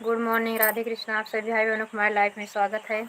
Good morning, Radhe Krishna. आप सभी भाई बहनों को हमारे लाइफ में स्वागत है।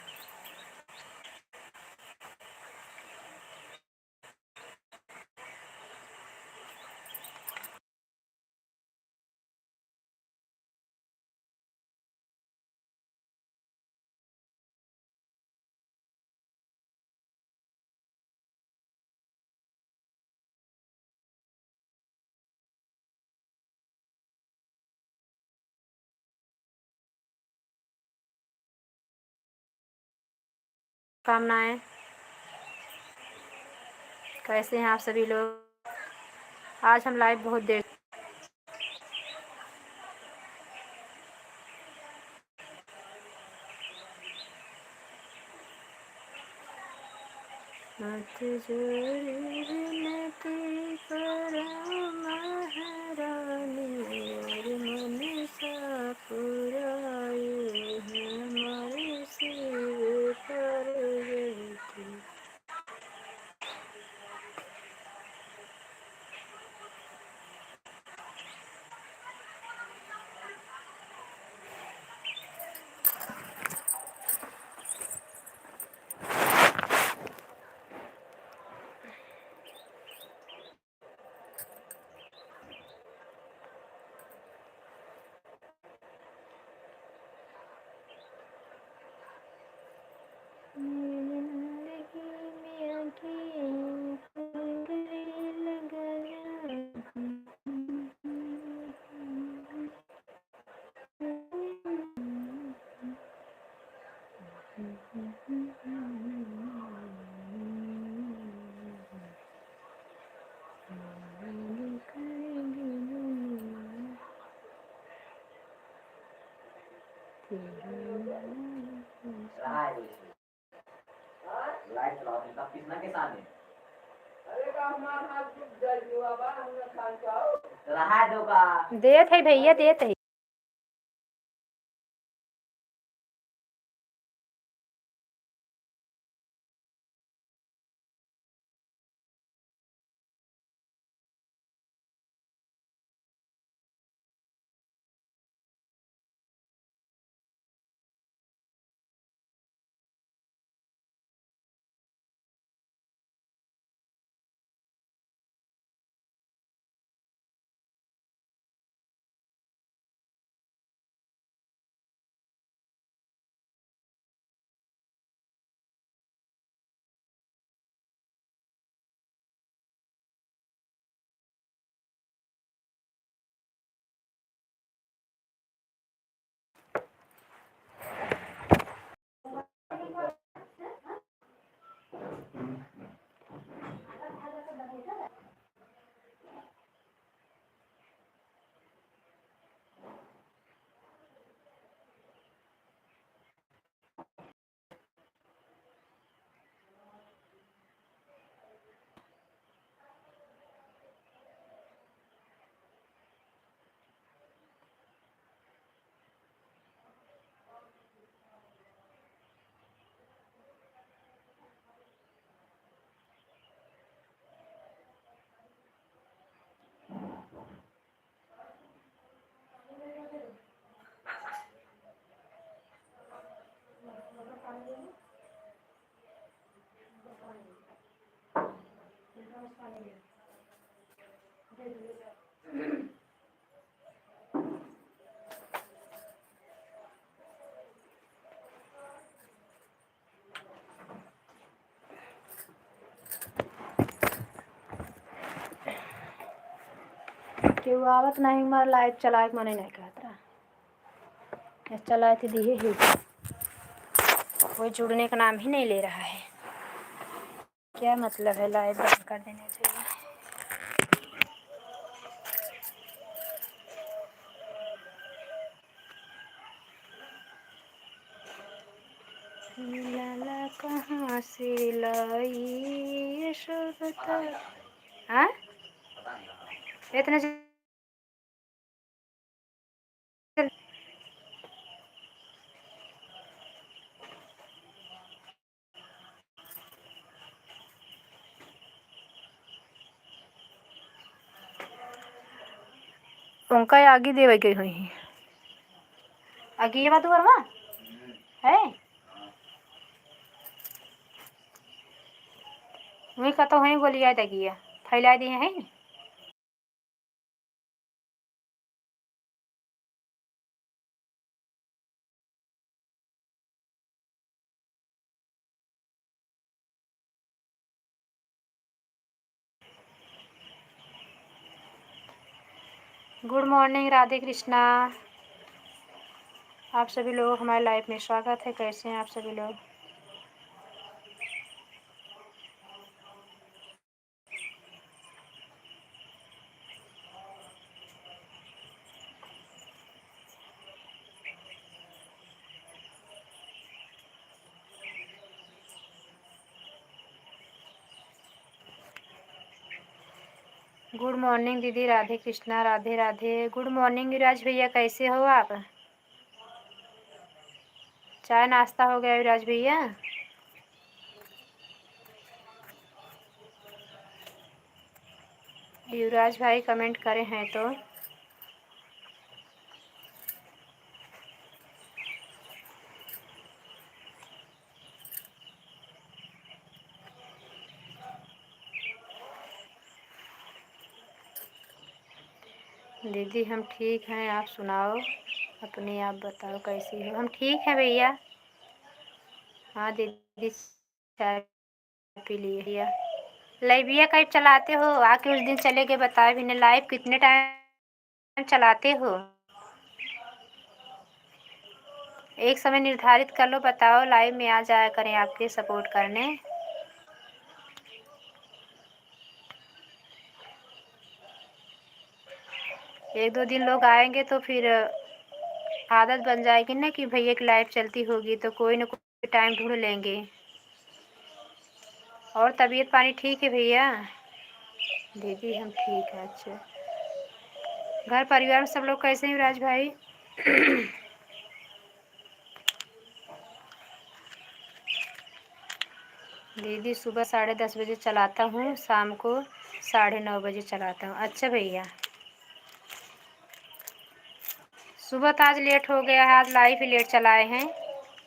कामनाएं, कैसे हैं आप सभी लोग? आज हम लाइव बहुत देर हाथ जोड़े विनती करो महारानी, और मन सा पुराए हमारे सिर पर रहती। देत है भैया, देत है। केहू आवत नहीं, हमारा लाइव चलाए के मने नहीं कहत रहा। चलाए थे दिए ही, कोई जुड़ने का नाम ही नहीं ले रहा है। क्या मतलब है? लाइव बंद कर देना चाहिए। यशोदा। हाँ इतने उनका आगे देवे गई हुई आगे ये बात वर्मा है वही कतो है गोलियाँ दगिया फैला दिए हैं। Good morning Radhe Krishna. आप सभी लोग हमारे लाइफ में स्वागत है। कैसे हैं आप सभी लोग? गुड मॉर्निंग दीदी। राधे कृष्णा। राधे राधे। गुड मॉर्निंग युवराज भैया, कैसे हो आप? चाय नाश्ता हो गया युवराज भैया? युवराज भाई कमेंट करे हैं तो। दीदी हम ठीक हैं, आप सुनाओ अपनी, आप बताओ कैसी हो? हम ठीक हैं भैया। हाँ दीदी चाय पी लिए भैया। लाइव भैया कब चलाते हो? आके उस दिन चले गए, बताए भी नहीं। लाइव कितने टाइम चलाते हो? एक समय निर्धारित कर लो, बताओ लाइव में आ जाया करें आपके सपोर्ट करने। एक दो दिन लोग आएंगे तो फिर आदत बन जाएगी ना कि भैया की लाइव चलती होगी तो कोई ना कोई टाइम ढूंढ लेंगे। और तबीयत पानी ठीक है भैया? दीदी हम ठीक है। अच्छा, घर परिवार में सब लोग कैसे हैं राज भाई? दीदी सुबह 10:30 बजे चलाता हूँ, शाम को 9:30 बजे चलाता हूँ। अच्छा भैया, सुबह तो आज लेट हो गया है, आज लाइव ही लेट चलाए हैं।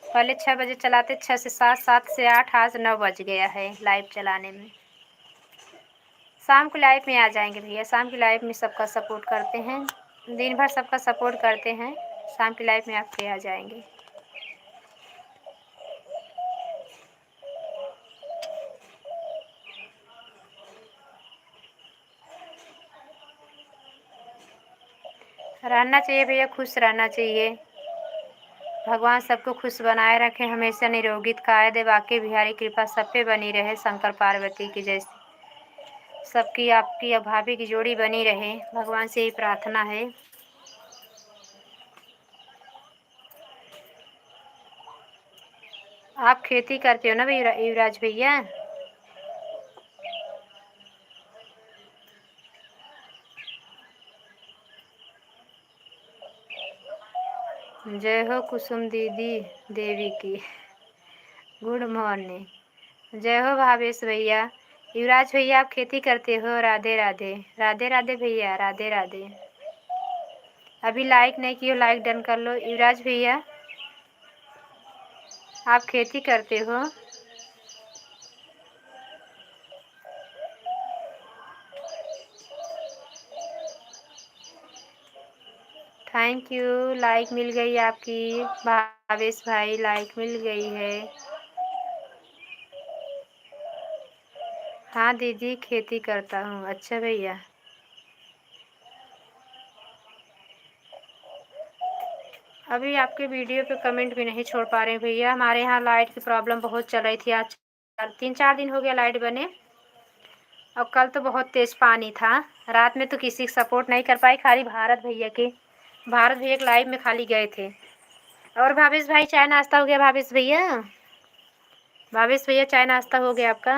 पहले 6 बजे चलाते, 6 से 7, 7 से 8, आज 9 बज गया है लाइव चलाने में। शाम को लाइव में आ जाएंगे भैया, शाम की लाइव में सबका सपोर्ट करते हैं, दिन भर सबका सपोर्ट करते हैं, शाम की लाइव में आपके आ जाएंगे। रहना चाहिए भैया, खुश रहना चाहिए। भगवान सबको खुश बनाए रखे, हमेशा निरोगित काया दे, बाकी बिहारी कृपा सब पे बनी रहे, शंकर पार्वती की जैसी सबकी आपकी और भाभी की जोड़ी बनी रहे, भगवान से ही प्रार्थना है। आप खेती करते हो ना युवराज भैया? जय हो कुसुम दीदी देवी की। Good morning. जय हो भावेश भैया। युवराज भैया आप खेती करते हो? राधे राधे। राधे राधे भैया, राधे राधे। अभी लाइक नहीं किया, लाइक डन कर लो। युवराज भैया आप खेती करते हो? थैंक यू, लाइक मिल गई आपकी भावेश भाई, लाइक मिल गई है। हाँ दीदी खेती करता हूँ। अच्छा भैया, अभी आपके वीडियो पे कमेंट भी नहीं छोड़ पा रहे हैं भैया, हमारे यहाँ लाइट की प्रॉब्लम बहुत चल रही थी। आज 3-4 दिन हो गया लाइट बने, और कल तो बहुत तेज़ पानी था। रात में तो किसी का सपोर्ट नहीं कर पाई, खाली भारत भैया के लाइव में खाली गए थे। और भावेश भाई चाय नाश्ता हो गया भावेश भैया? भावेश भैया चाय नाश्ता हो गया आपका?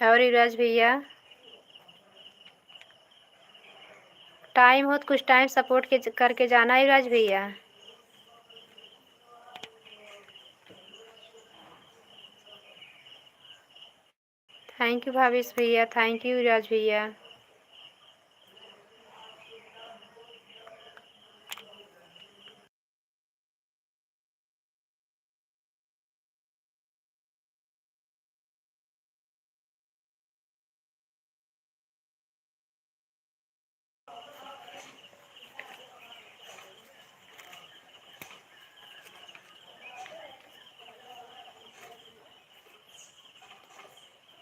और युवराज भैया टाइम हो तो कुछ टाइम सपोर्ट के करके जाना युवराज भैया। थैंक यू भावेश भैया, थैंक यू युवराज भैया।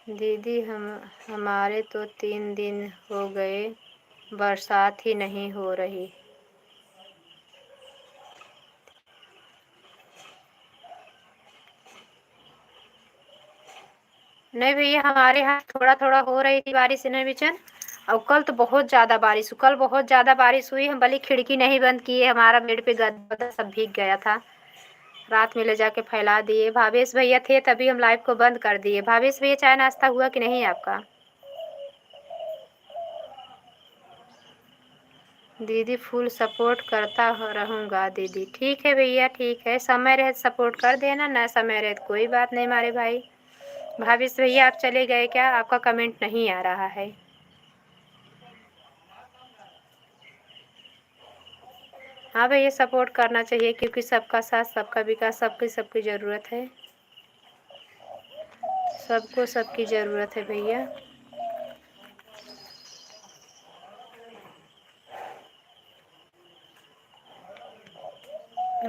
दीदी हमारे तो 3 दिन हो गए बरसात ही नहीं हो रही। नहीं भैया हमारे यहाँ थोड़ा थोड़ा हो रही थी बारिश इन्हें बिचन। और कल तो बहुत ज़्यादा बारिश, कल बहुत ज़्यादा बारिश हुई। हम भले खिड़की नहीं बंद किए, हमारा बेड पे गद्दा सब भीग गया था। रात में ले जाके फैला दिए। भावेश भैया थे तभी हम लाइव को बंद कर दिए। भावेश भैया चाय नाश्ता हुआ कि नहीं आपका? दीदी फुल सपोर्ट करता रहूँगा दीदी। ठीक है भैया, ठीक है। समय रहे सपोर्ट कर देना, ना समय रहे तो कोई बात नहीं हमारे भाई। भावेश भैया आप चले गए क्या? आपका कमेंट नहीं आ रहा है। हाँ भैया सपोर्ट करना चाहिए क्योंकि सबका साथ सबका विकास, सबकी सबकी ज़रूरत है। सबको सबकी ज़रूरत है भैया।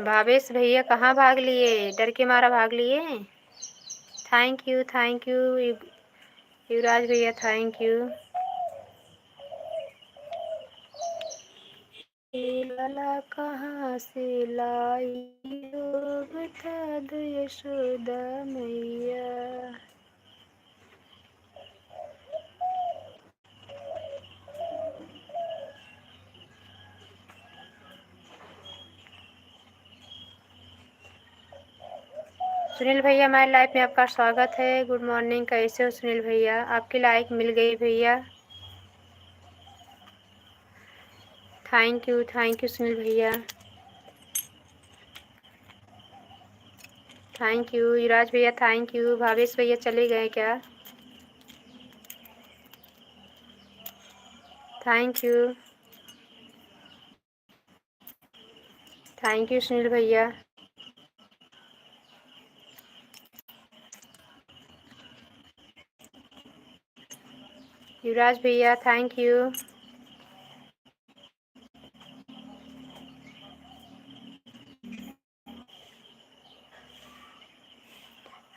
भावेश भैया कहाँ भाग लिए? डर के मारा भाग लिए? थैंक यू युवराज भैया, थैंक यू। लाला कहाँ से लाई हो बता दो यशोदा मैया। सुनील भैया हमारी लाइफ में आपका स्वागत है। गुड मॉर्निंग, कैसे हो सुनील भैया? आपकी लाइक मिल गई भैया। थैंक यू सुनील भैया, थैंक यू युवराज भैया, थैंक यू। भावेश भैया चले गए क्या? थैंक यू सुनील भैया। युवराज भैया थैंक यू।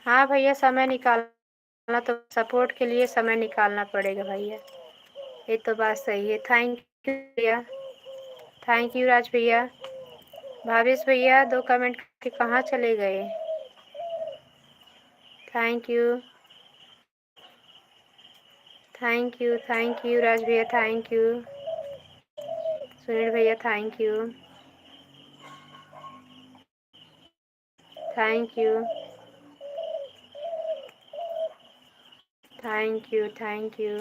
हाँ भैया समय निकालना तो सपोर्ट के लिए समय निकालना पड़ेगा भैया, ये तो बात सही है। थैंक यू भैया, थैंक यू राज भैया। भावेश भैया 2 कमेंट के कहाँ चले गए? थैंक यू राज भैया, थैंक यू सुनील भैया, thank you thank you thank you.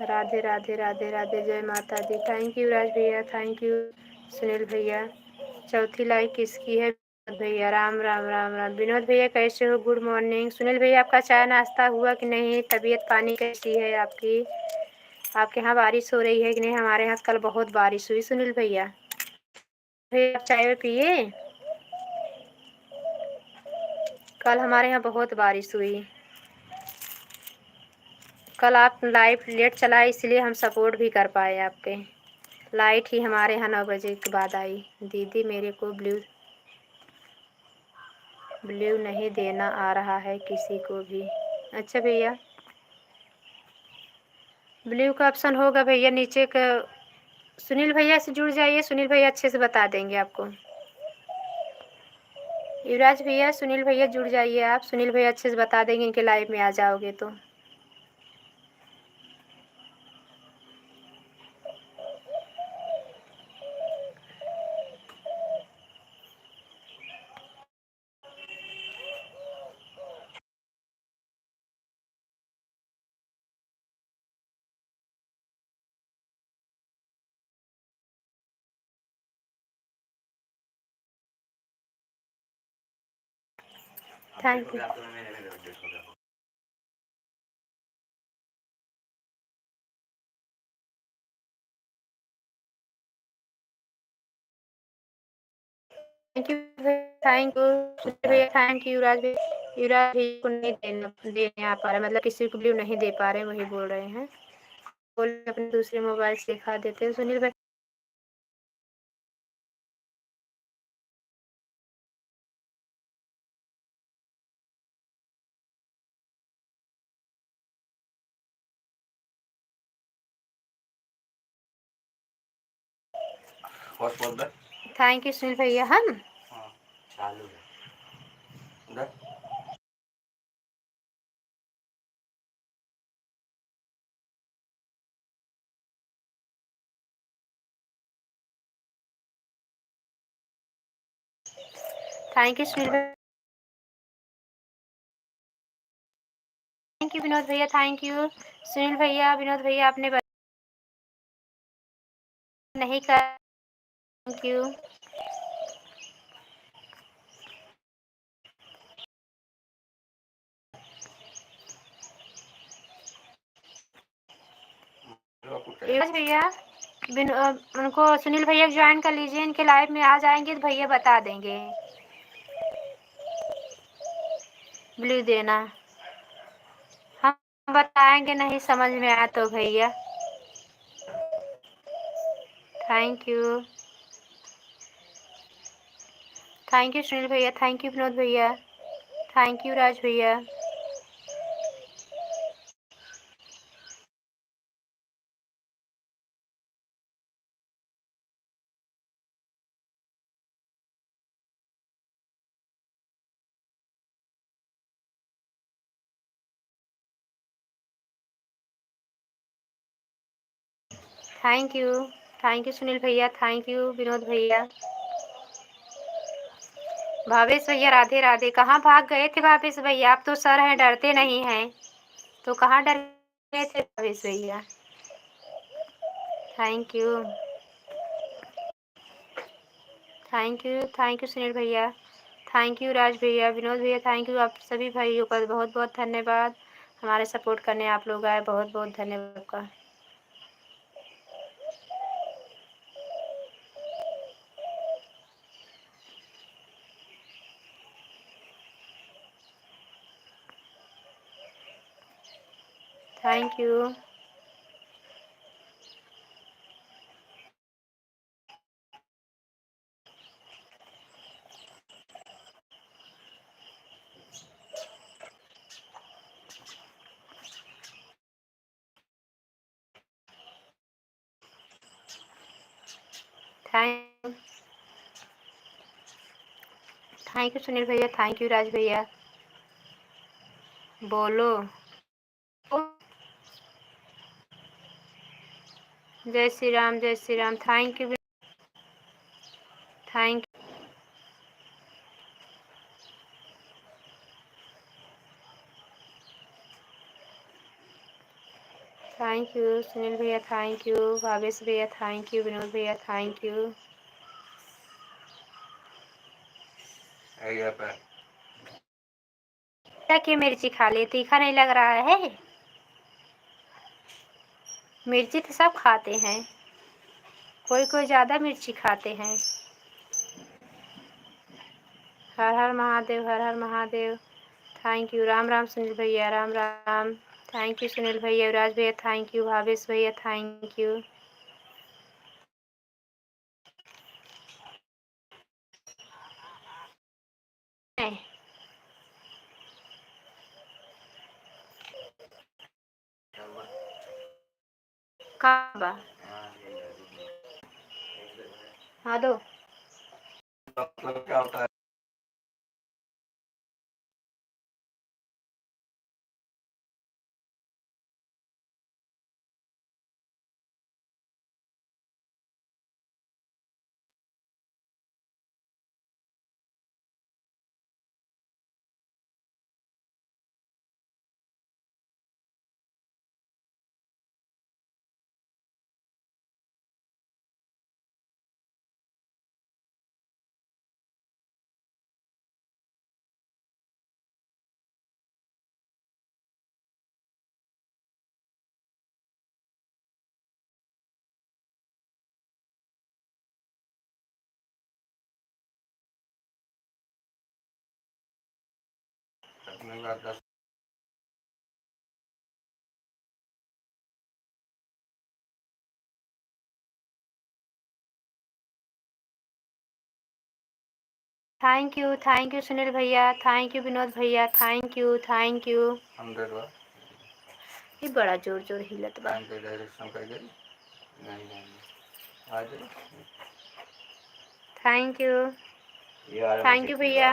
Radhe Radhe Radhe Radhe, जय माता दी। थैंक यू राज भैया, थैंक यू सुनील भैया। चौथी लाइक किसकी है? विनोद भैया, राम राम राम राम। विनोद भैया कैसे हो? Good morning. सुनील भैया आपका चाय नाश्ता हुआ कि नहीं? तबीयत पानी कैसी है आपकी? आपके यहाँ बारिश हो रही है कि नहीं? हमारे यहाँ कल बहुत बारिश हुई सुनील भैया। भैया आप चाय पिए? कल हमारे यहाँ बहुत बारिश हुई। कल आप लाइव लेट चलाए इसलिए हम सपोर्ट भी कर पाए आपके। लाइट ही हमारे यहाँ 9 बजे के बाद आई। दीदी मेरे को ब्लू नहीं देना आ रहा है किसी को भी। अच्छा भैया, ब्लू का ऑप्शन होगा भैया नीचे का। सुनील भैया से जुड़ जाइए, सुनील भैया अच्छे से बता देंगे आपको। युवराज भैया सुनील भैया जुड़ जाइए आप, सुनील भैया अच्छे से बता देंगे इनके लाइव में आ जाओगे तो। Thank you. Thank you thank you भैया, थैंक यू युवराज भैया। युवराज भैया को नहीं देने आ पा रहा, मतलब किसी को ब्लू नहीं दे पा रहे, वही बोल रहे हैं। बोल अपने दूसरे मोबाइल से दिखा देते हैं सुनील भाई। थैंक यू सुनील भैया। हम चालू है। थैंक यू सुनील भैया। थैंक यू विनोद भैया, थैंक यू सुनील भैया। विनोद भैया आपने नहीं कर, थैंक यू। युवराज भैया उनको सुनील भैया ज्वाइन कर लीजिए, इनके लाइव में आ जाएंगे तो भैया बता देंगे ब्लू देना। हम बताएंगे, नहीं समझ में आया तो भैया। थैंक यू सुनील भैया, थैंक यू विनोद भैया, थैंक यू राज भैया। थैंक यू सुनील भैया, थैंक यू विनोद भैया। भावेश भैया राधे राधे। कहाँ भाग गए थे भावेश भैया? आप तो सर हैं, डरते नहीं हैं, तो कहाँ डर गए थे भावेश भैया? थैंक यू सुनील भैया, थैंक यू राज भैया, विनोद भैया, थैंक यू। आप सभी भाइयों का बहुत बहुत धन्यवाद, हमारे सपोर्ट करने आप लोग आए, बहुत बहुत धन्यवाद आपका। Thank you thank you Sunil भैया, थैंक यू राज भैया। बोलो। जय श्री राम, जय Shri Ram. Thank you thank thank you Sunil भैया, थैंक यू भावेश भैया, थैंक यू विनोद भैया, थैंक यू। क्या कि मिर्ची खा ले, तीखा नहीं लग रहा है? मिर्ची तो सब खाते हैं, कोई कोई ज़्यादा मिर्ची खाते हैं। हर हर महादेव, हर हर महादेव। Thank you. राम राम सुनील भैया, राम राम। थैंक यू सुनील भैया, युवराज भैया, थैंक यू भावेश भैया, थैंक यू। कहाँ बा? हाँ दो। मतलब क्या होता है? थैंक यू सुनील भैया, थैंक यू विनोद भैया, थैंक यू 100 ये बड़ा जोर जोर हिलत बा। थैंक यू भैया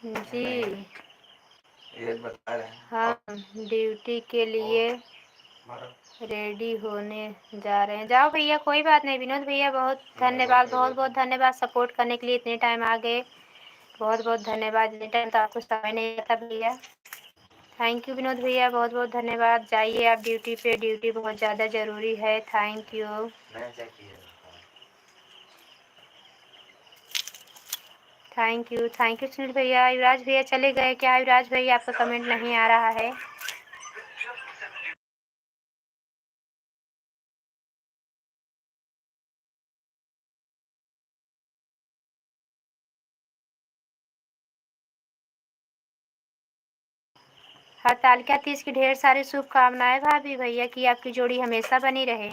जी। हम ड्यूटी के लिए रेडी होने जा रहे हैं। जाओ भैया, कोई बात नहीं। विनोद भैया बहुत धन्यवाद, बहुत बहुत धन्यवाद सपोर्ट करने के लिए। इतने टाइम आ गए, बहुत बहुत धन्यवाद। इतने टाइम तो आपको समय नहीं आता भैया। थैंक यू विनोद भैया, बहुत बहुत धन्यवाद। जाइए आप ड्यूटी पे, ड्यूटी बहुत ज़्यादा ज़रूरी है। थैंक यू सुनील भैया। युवराज भैया चले गए क्या? युवराज भैया आपका कमेंट नहीं आ रहा है। हरतालिका तीज की ढेर सारी शुभकामनाएं भाभी भैया की आपकी जोड़ी हमेशा बनी रहे।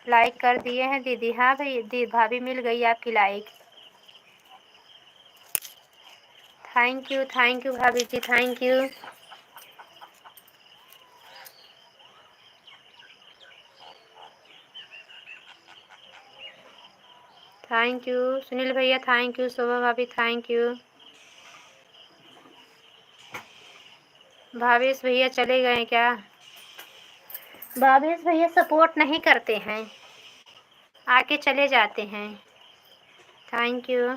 लाइक कर दिए हैं दीदी। हाँ भाई भाभी मिल गई आपकी लाइक। थैंक यू भाभी जी, thank you. Thank you Sunil भैया, थैंक यू शोभा भाभी, थैंक यू। भावेश भैया चले गए क्या? भावेश भैया सपोर्ट नहीं करते हैं, आके चले जाते हैं। थैंक यू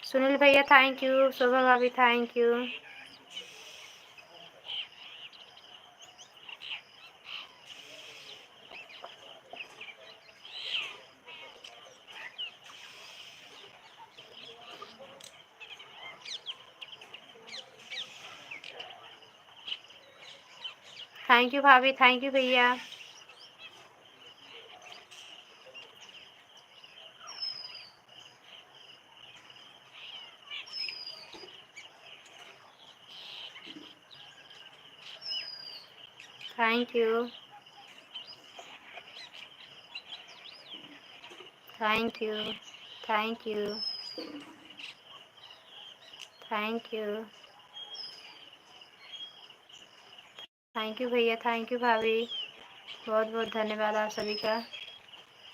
सुनील भैया, थैंक यू शोभा भाभी, थैंक यू। थैंक यू भाभी, थैंक यू भैया। Thank you thank you thank you thank you thank you भैया, थैंक यू भाभी, बहुत बहुत धन्यवाद आप सभी का।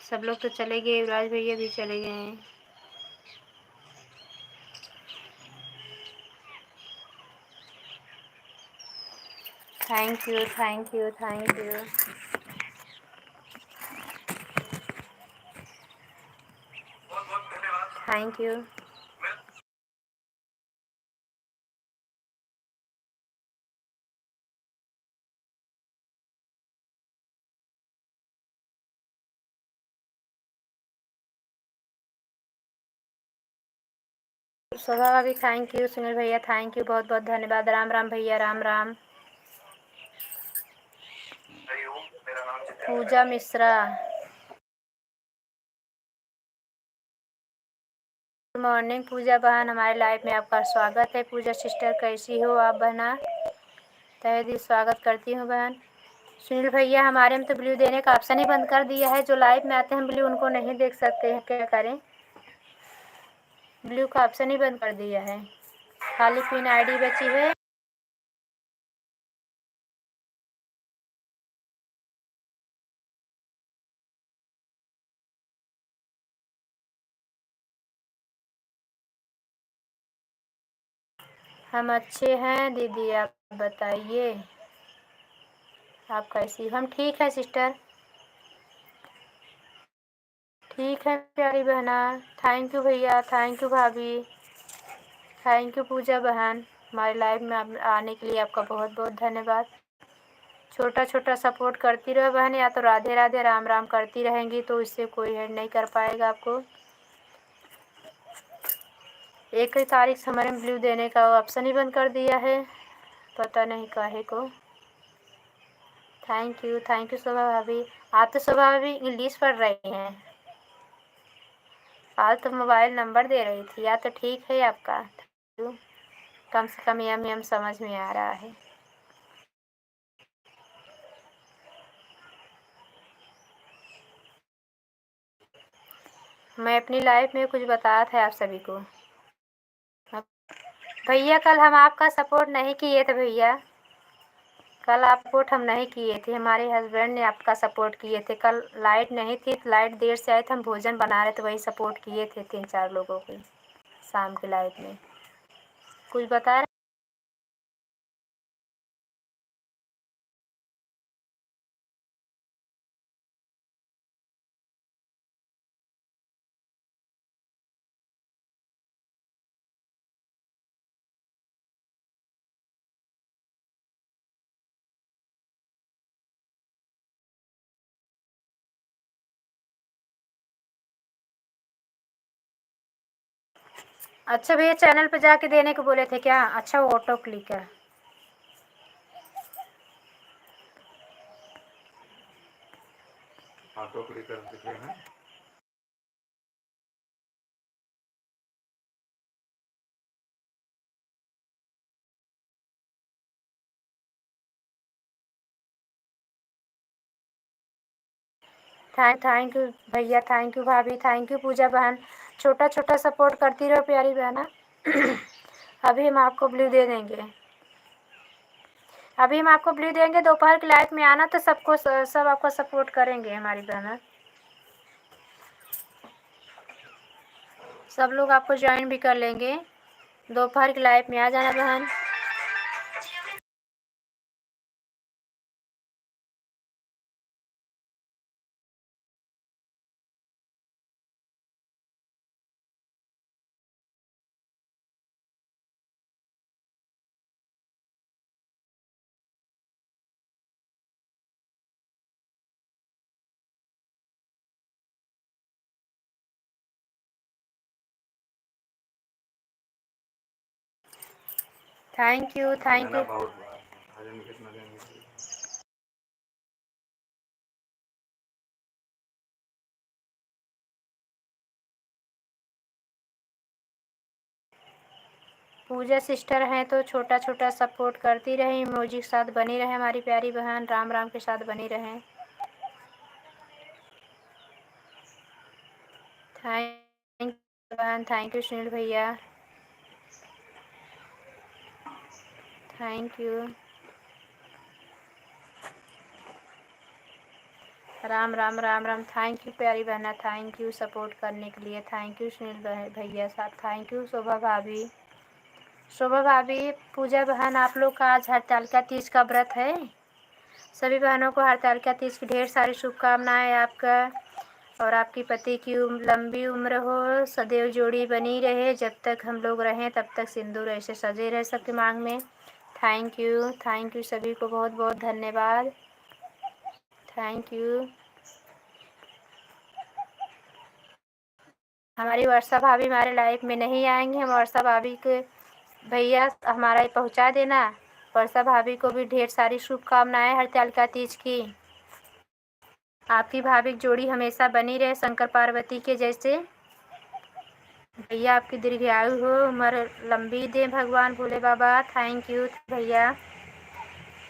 सब लोग तो चले गए, युवराज भैया भी चले गए हैं। Thank you thank you thank you thank you. Shobha भाभी थैंक यू, सुनील भैया थैंक यू, बहुत बहुत धन्यवाद। राम राम भैया, राम राम। पूजा मिश्रा, गुड मॉर्निंग पूजा बहन, हमारे लाइव में आपका स्वागत है। पूजा सिस्टर कैसी हो आप बहना? तहे दिल स्वागत करती हूँ बहन। सुनील भैया हमारे में तो ब्लू देने का ऑप्शन ही बंद कर दिया है। जो लाइव में आते हैं ब्लू उनको नहीं देख सकते हैं, क्या करें? ब्लू का ऑप्शन ही बंद कर दिया है, खाली पिन आईडी बची है। हम अच्छे हैं दीदी, आप बताइए आप कैसी? हम ठीक है सिस्टर, ठीक है प्यारी बहना। थैंक यू भैया, थैंक यू भाभी, थैंक यू पूजा बहन। हमारे लाइव में आने के लिए आपका बहुत बहुत धन्यवाद। छोटा छोटा सपोर्ट करती रहो बहन, या तो राधे राधे राम राम करती रहेंगी तो इससे कोई हेड नहीं कर पाएगा आपको। एक ही तारीख से हमारे ब्लू देने का ऑप्शन ही बंद कर दिया है, पता नहीं काहे को। थैंक यू शोभा भाभी। आप तो शोभा भाभी इंग्लिश पढ़ रही हैं, आज तो मोबाइल नंबर दे रही थी, या तो ठीक है आपका, कम से कम यम समझ में आ रहा है। मैं अपनी लाइफ में कुछ बताया था आप सभी को। भैया कल हम आपका सपोर्ट नहीं किए थे भैया, कल आप सपोर्ट हम नहीं किए थे, हमारे हस्बैंड ने आपका सपोर्ट किए थे। कल लाइट नहीं थी, लाइट देर से आए थे, हम भोजन बना रहे थे, वही सपोर्ट किए थे 3-4 लोगों को शाम के लाइट में। कुछ बता रहे? अच्छा भैया चैनल पे जाके देने को बोले थे क्या? अच्छा वो ऑटो क्लिक है। ऑटो क्लिकर दिख रहे हैं। थैंक यू भैया, थैंक यू भाभी, थैंक यू पूजा बहन, छोटा छोटा सपोर्ट करती रहो प्यारी बहना। अभी हम आपको ब्लू दे देंगे, अभी हम आपको ब्लू देंगे। दोपहर की लाइफ में आना तो सबको सब आपको सपोर्ट करेंगे हमारी बहना, सब लोग आपको ज्वाइन भी कर लेंगे। दोपहर की लाइफ में आ जाना बहन। Thank you, thank you. Puja sister हैं तो छोटा छोटा सपोर्ट करती रहे, इमोजी के साथ बनी रहे हमारी प्यारी बहन, राम राम के साथ बनी रहें। थैंक यू बहन, थैंक यू सुनील भैया, थैंक यू। राम राम राम राम, थैंक यू प्यारी बहना, थैंक यू सपोर्ट करने के लिए, थैंक यू सुनील भैया साहब, थैंक यू शोभा भाभी, शोभा भाभी, पूजा बहन, आप लोग का आज हरतालिका तीज का व्रत है। सभी बहनों को हरतालिका तीज की ढेर सारी शुभकामनाएं आपका और आपकी पति की लंबी उम्र हो, सदैव जोड़ी बनी रहे, जब तक हम लोग रहें तब तक सिंदूर ऐसे सजे रहे सबकी मांग में। थैंक यू सभी को बहुत बहुत धन्यवाद, थैंक यू। हमारी वर्षा भाभी हमारे लाइफ में नहीं आएंगी, हम वर्षा भाभी के भैया हमारा पहुंचा देना। वर्षा भाभी को भी ढेर सारी शुभकामनाएं हरतालिका तीज की। आपकी भाभी की जोड़ी हमेशा बनी रहे शंकर पार्वती के जैसे। भैया आपकी दीर्घायु हो, उम्र लंबी दे भगवान भोले बाबा। थैंक यू भैया।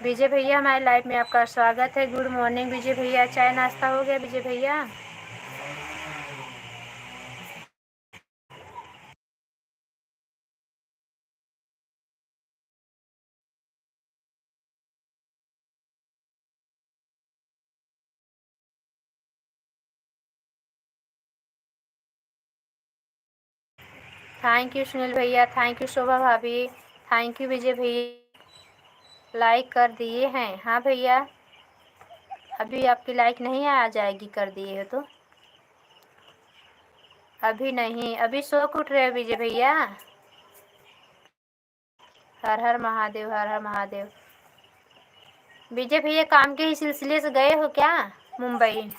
विजय भैया हमारी लाइफ में आपका स्वागत है। गुड मॉर्निंग विजय भैया, चाय नाश्ता हो गया विजय भैया? थैंक यू सुनील भैया, थैंक यू शोभा भाभी, थैंक यू विजय भैया, लाइक कर दिए हैं। हाँ भैया, अभी आपकी लाइक नहीं आ जाएगी, कर दिए हो तो। अभी नहीं, अभी सो के उठ रहे हो विजय भैया? हर हर महादेव, हर हर महादेव। विजय भैया काम के ही सिलसिले से गए हो क्या Mumbai?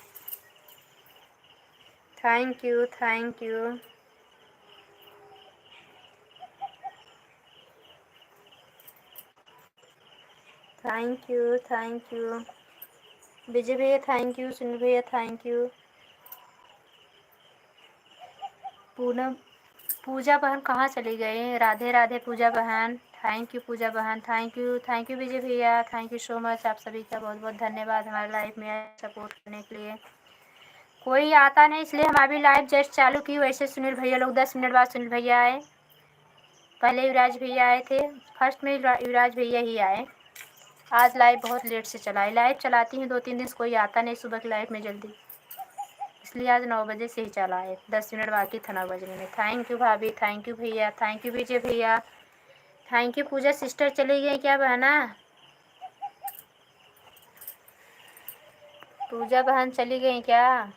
Thank you, thank you. Thank you Vijay भैया, थैंक यू सुनील भैया, थैंक यू। पूनम पूजा बहन कहाँ चली गई? राधे राधे पूजा बहन, थैंक यू पूजा बहन, थैंक यू विजय भैया, थैंक यू सो मच। आप सभी का बहुत बहुत धन्यवाद हमारे लाइफ में सपोर्ट करने के लिए। कोई आता नहीं इसलिए हम अभी लाइव जस्ट चालू की। वैसे सुनील भैया लोग 10 मिनट बाद सुनील भैया आए, पहले युवराज भैया आए थे, फर्स्ट में युवराज भैया ही आए। आज लाइव बहुत लेट से चला है। लाइव चलाती हूँ 2-3 दिन से कोई आता नहीं सुबह की लाइव में जल्दी, इसलिए आज 9 बजे से ही चला है। 10 मिनट बाकी था 9 बजने में। थैंक यू भाभी, थैंक यू भैया, थैंक यू विजय भैया, थैंक यू। पूजा सिस्टर चली गई क्या बहना? पूजा बहन चली गई क्या?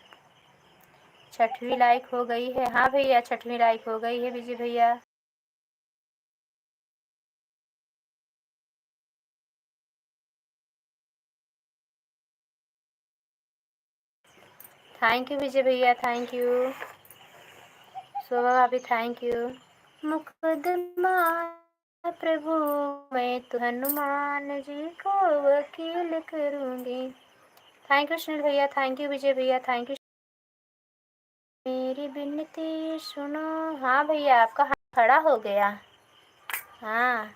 6वीं लाइक हो गई है। हाँ भैया 6वीं लाइक हो गई है विजय भैया। थैंक यू विजय भैया, थैंक यू। शोभा भाभी थैंक यू। मुकदमा प्रभु मैं तो हनुमान जी को वकील करूँगी। थैंक यू सुनील भैया, थैंक यू विजय भैया, थैंक यू। मेरी विनती सुनो। हाँ भैया आपका हाथ खड़ा हो गया। हाँ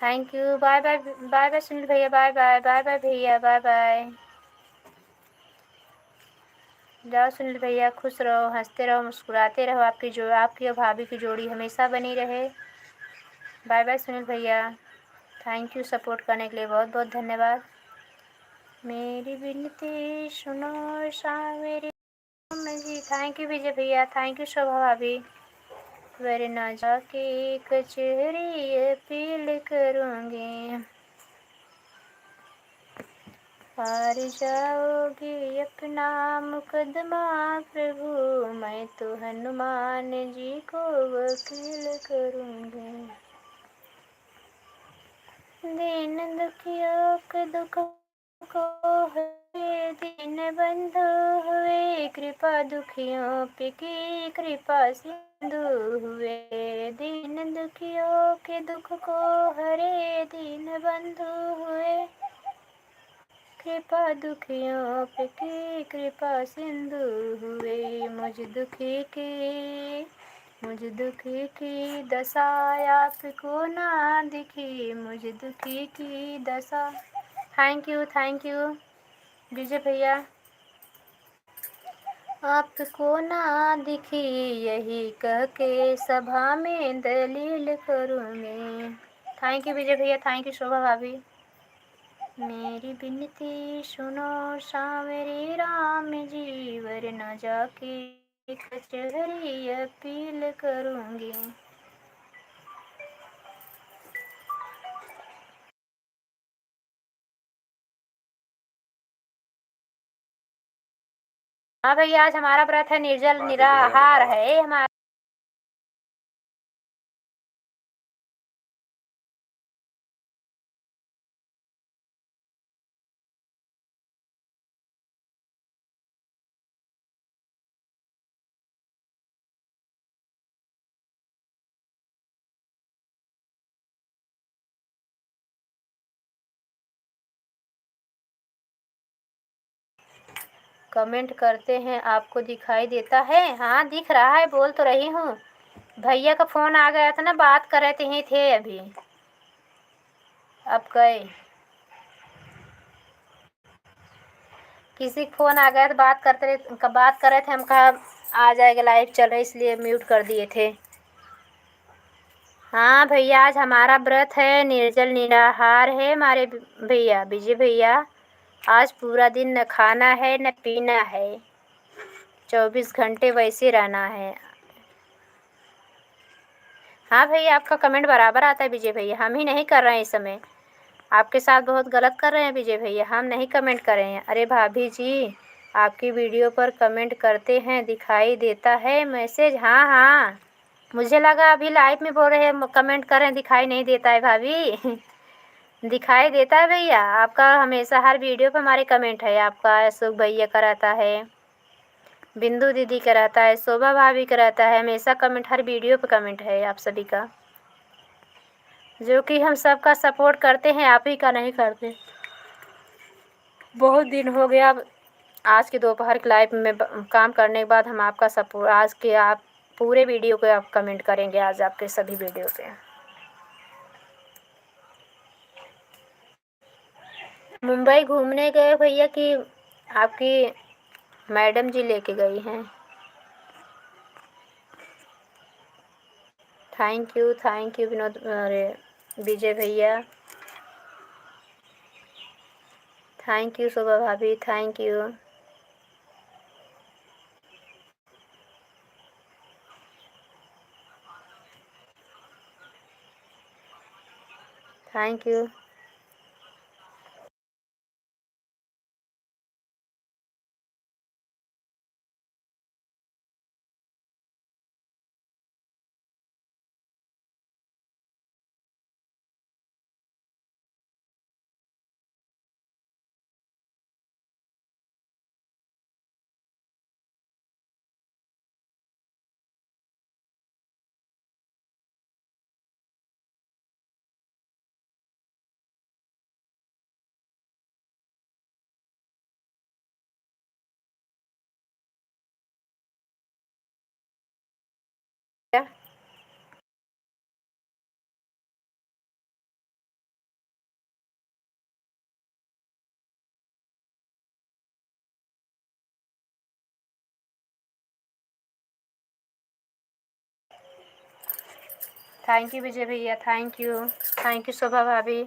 thank you. Bye bye, bye bye Sunil भैया, बाय बाय, बाय बाय भैया, बाय बाय। जाओ सुनील भैया, खुश रहो, हंसते रहो, मुस्कुराते रहो। आपकी और भाभी की जोड़ी हमेशा बनी रहे। बाय बाय सुनील भैया, थैंक यू सपोर्ट करने के लिए बहुत बहुत धन्यवाद। मेरी विनती सुनो मेरी जी। थैंक यू विजय भैया, थैंक यू शोभा भाभी। वरना जाके कचहरी अपील करूँगी। हार जाओगे अपना मुकदमा प्रभु मैं तो हनुमान जी को वकील करूँगी। दीन दुखियों के दुख को हुए दीन बंधु हुए, कृपा दुखियों पे की कृपा सिंधु हुए। दीन दुखियों के दुख को हरे दीन बंधु हुए, कृपा दुखियों पे की कृपा सिंधु हुए। मुझ दुखी की दशा आपको ना दिखी, मुझ दुखी की दशा। थैंक यू विजय भैया। आपको ना दिखी यही कह के सभा में दलील करूँगी। थैंक यू विजय भैया, थैंक यू शोभा भाभी। मेरी विनती सुनो सावरे राम जी, वरना जाके कचहरी अपील करूँगी। हाँ भैया आज हमारा व्रत है, निर्जल निराहार है हमारा। कमेंट करते हैं आपको दिखाई देता है? हाँ दिख रहा है, बोल तो रही हूँ। भैया का फोन आ गया था ना, बात कर रहे थे अभी, अब गए। किसी का फोन आ गया तो बात कर रहे थे, हम कहा आ जाएगा, लाइव चल रहा है इसलिए म्यूट कर दिए थे। हाँ भैया आज हमारा व्रत है, निर्जल निराहार है हमारे भैया विजय भैया। आज पूरा दिन न खाना है न पीना है, 24 घंटे वैसे रहना है। हाँ भैया आपका कमेंट बराबर आता है विजय भैया, हम ही नहीं कर रहे हैं इस समय। आपके साथ बहुत गलत कर रहे हैं विजय भैया, हम नहीं कमेंट कर रहे हैं। अरे भाभी जी आपकी वीडियो पर कमेंट करते हैं, दिखाई देता है मैसेज। हाँ हाँ मुझे लगा अभी लाइव में बोल रहे हैं कमेंट कर रहे हैं, दिखाई नहीं देता है भाभी। दिखाई देता है भैया आपका, हमेशा हर वीडियो पर हमारे कमेंट है। आपका अशोक भैया का रहता है, बिंदु दीदी का रहता है, शोभा भाभी का रहता है, हमेशा कमेंट, हर वीडियो पर कमेंट है आप सभी का, जो कि हम सबका सपोर्ट करते हैं, आप ही का नहीं करते। बहुत दिन हो गया, आज के दोपहर के लाइव में काम करने के बाद हम आपका सपोर्ट, आज के आप पूरे वीडियो को आप कमेंट करेंगे आज आपके सभी वीडियो पे। मुंबई घूमने गए भैया कि आपकी मैडम जी लेके गई हैं? थैंक यू विनोद, अरे विजय भैया, थैंक यू शोभा भाभी, thank you. Thank you. Thank you Vijay भैया, थैंक यू शोभा भाभी।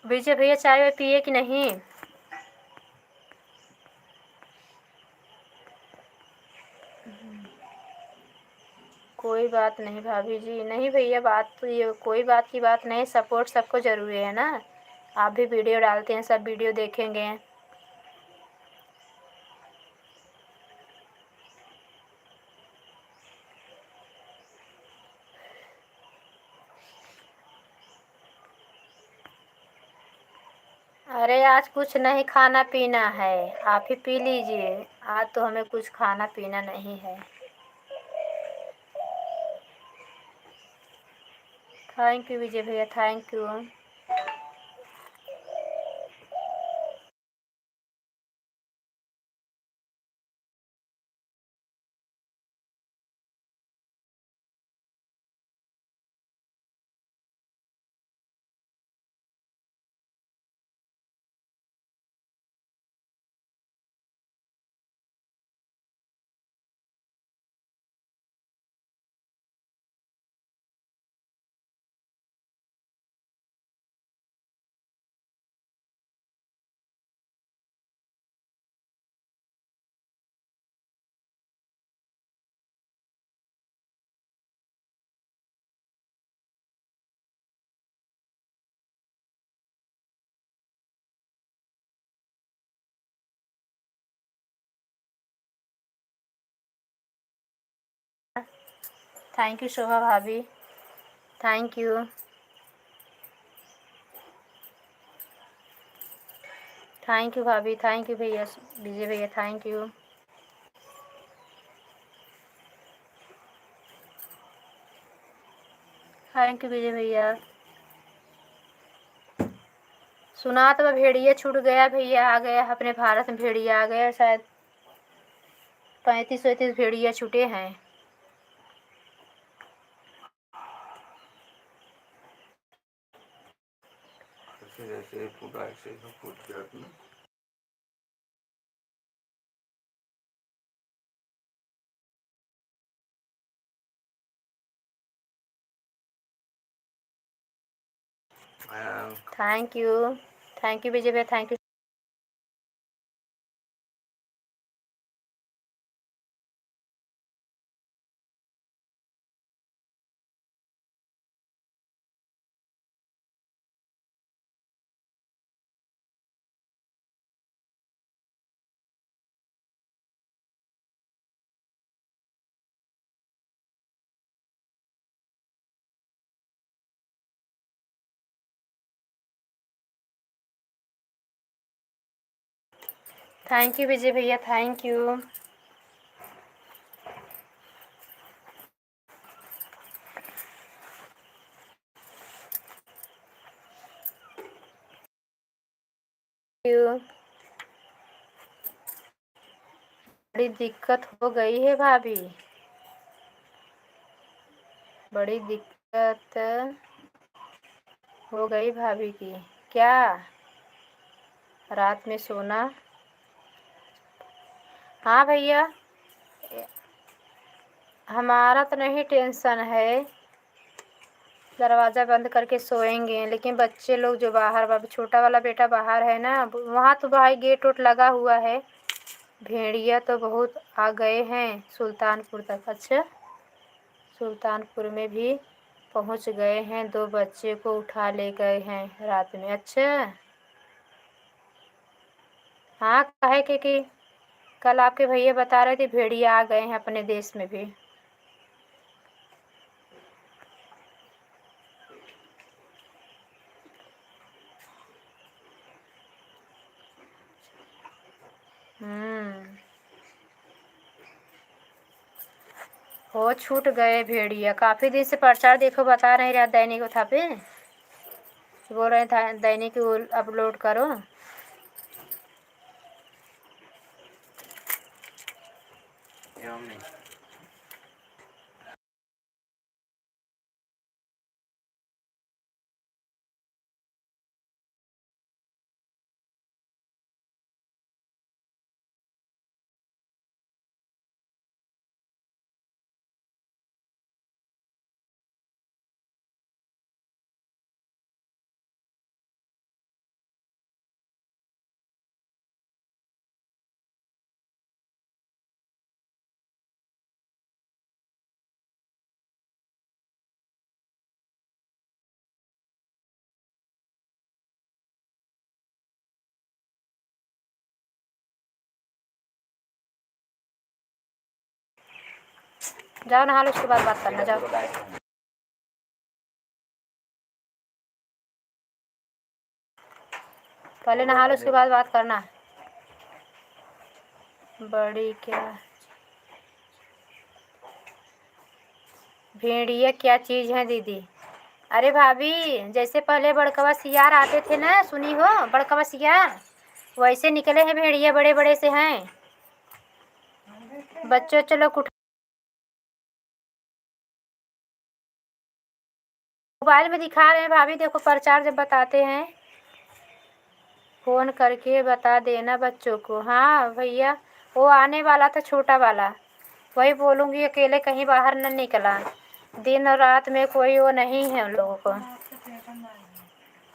विजय भैया चाय वाय पिए कि नहीं? कोई बात नहीं भाभी जी, नहीं भैया, बात तो ये कोई बात की बात नहीं, सपोर्ट सबको ज़रूरी है ना। आप भी वीडियो डालते हैं, सब वीडियो देखेंगे। अरे आज कुछ नहीं खाना पीना है, आप ही पी लीजिए। आज तो हमें कुछ खाना पीना नहीं है। थैंक यू विजय भैया, thank you. Thank you Shobha भाभी, थैंक यू। थैंक यू भाभी, थैंक यू भैया, विजय भैया, thank you. Thank you Vijay भैया। सुना तो भेड़िया छूट गया भैया, आ गया अपने भारत में, भेड़िया आ गया शायद। 35-37 भेड़िया छूटे हैं। ऐसे फूटा, ऐसे फूट गया। थैंक यू विजय भैया, thank you. Thank you Vijay भैया, थैंक यू। यू। बड़ी दिक्कत हो गई है भाभी, बड़ी दिक्कत हो गई भाभी की। क्या रात में सोना? हाँ भैया, हमारा तो नहीं टेंशन है, दरवाज़ा बंद करके सोएंगे, लेकिन बच्चे लोग जो बाहर, छोटा वाला बेटा बाहर है ना, वहाँ तो भाई गेट वोट लगा हुआ है। भेड़िया तो बहुत आ गए हैं सुल्तानपुर तक। अच्छा, सुल्तानपुर में भी पहुँच गए हैं, 2 बच्चे को उठा ले गए हैं रात में। अच्छा हाँ, कहे कि कल आपके भैया बता रहे थे भेड़िया आ गए हैं अपने देश में भी। हो छूट गए भेड़िया, काफ़ी दिन से प्रचार देखो बता रहे हैं दैनिक था पे, बोल रहे थे दैनिक अपलोड करो। जाओ नहा लो, उसके बाद बात करना। जाओ पहले नहा लो, उसके बाद बात करना। बड़ी क्या भेड़िया क्या चीज़ है दीदी? अरे भाभी, जैसे पहले बड़कवा सियार आते थे ना, सुनी हो बड़कवा सियार, वैसे निकले हैं भेड़िया, बड़े बड़े से हैं। बच्चों चलो मोबाइल में दिखा रहे हैं भाभी, देखो प्रचार जब बताते हैं फ़ोन करके बता देना बच्चों को। हाँ भैया, वो आने वाला था छोटा वाला, वही बोलूँगी, अकेले कहीं बाहर न निकला, दिन और रात में कोई वो नहीं है उन लोगों को।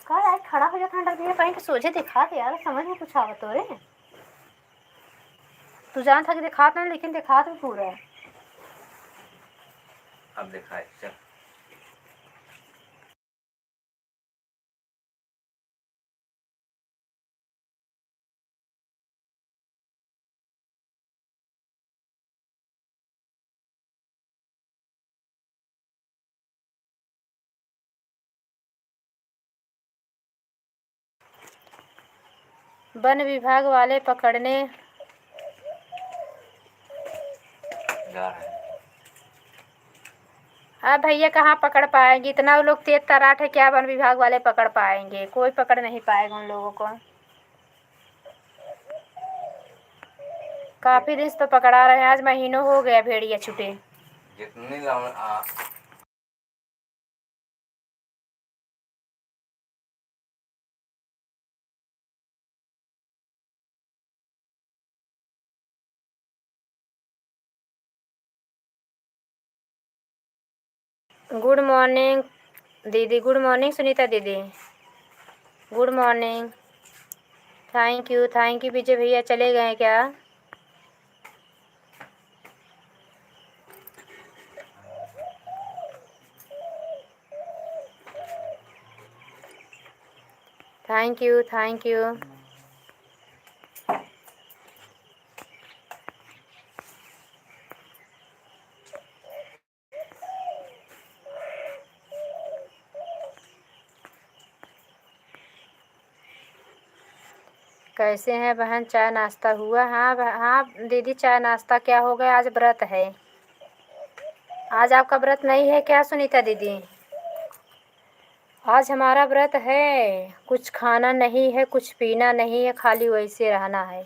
कहा यार खड़ा हो जाता अंडर भैया, कहीं के सोझे दिखा दे यार, समझ में कुछ आवत हो रे। तू जान था कि दिखाता नहीं, लेकिन दिखा तो पूरा है। अब दिखाए चल। वन विभाग वाले पकड़ने जा रहे हैं। अब भैया कहाँ पकड़ पाएंगे, इतना वो लोग तेज तराट है, क्या वन विभाग वाले पकड़ पाएंगे? कोई पकड़ नहीं पाएगा उन लोगों को। काफी दिन से तो पकड़ा रहे हैं, आज महीनों हो गया भेड़िया छुटे। जितनी गुड मॉर्निंग दीदी, गुड मॉर्निंग सुनीता दीदी, good morning. Thank you Vijay भैया, चले गए क्या? Thank you. कैसे हैं बहन, चाय नाश्ता हुआ? हाँ दीदी, चाय नाश्ता क्या हो गया, आज व्रत है। आज आपका व्रत नहीं है क्या सुनीता दीदी? आज हमारा व्रत है, कुछ खाना नहीं है, कुछ पीना नहीं है, खाली वैसे रहना है।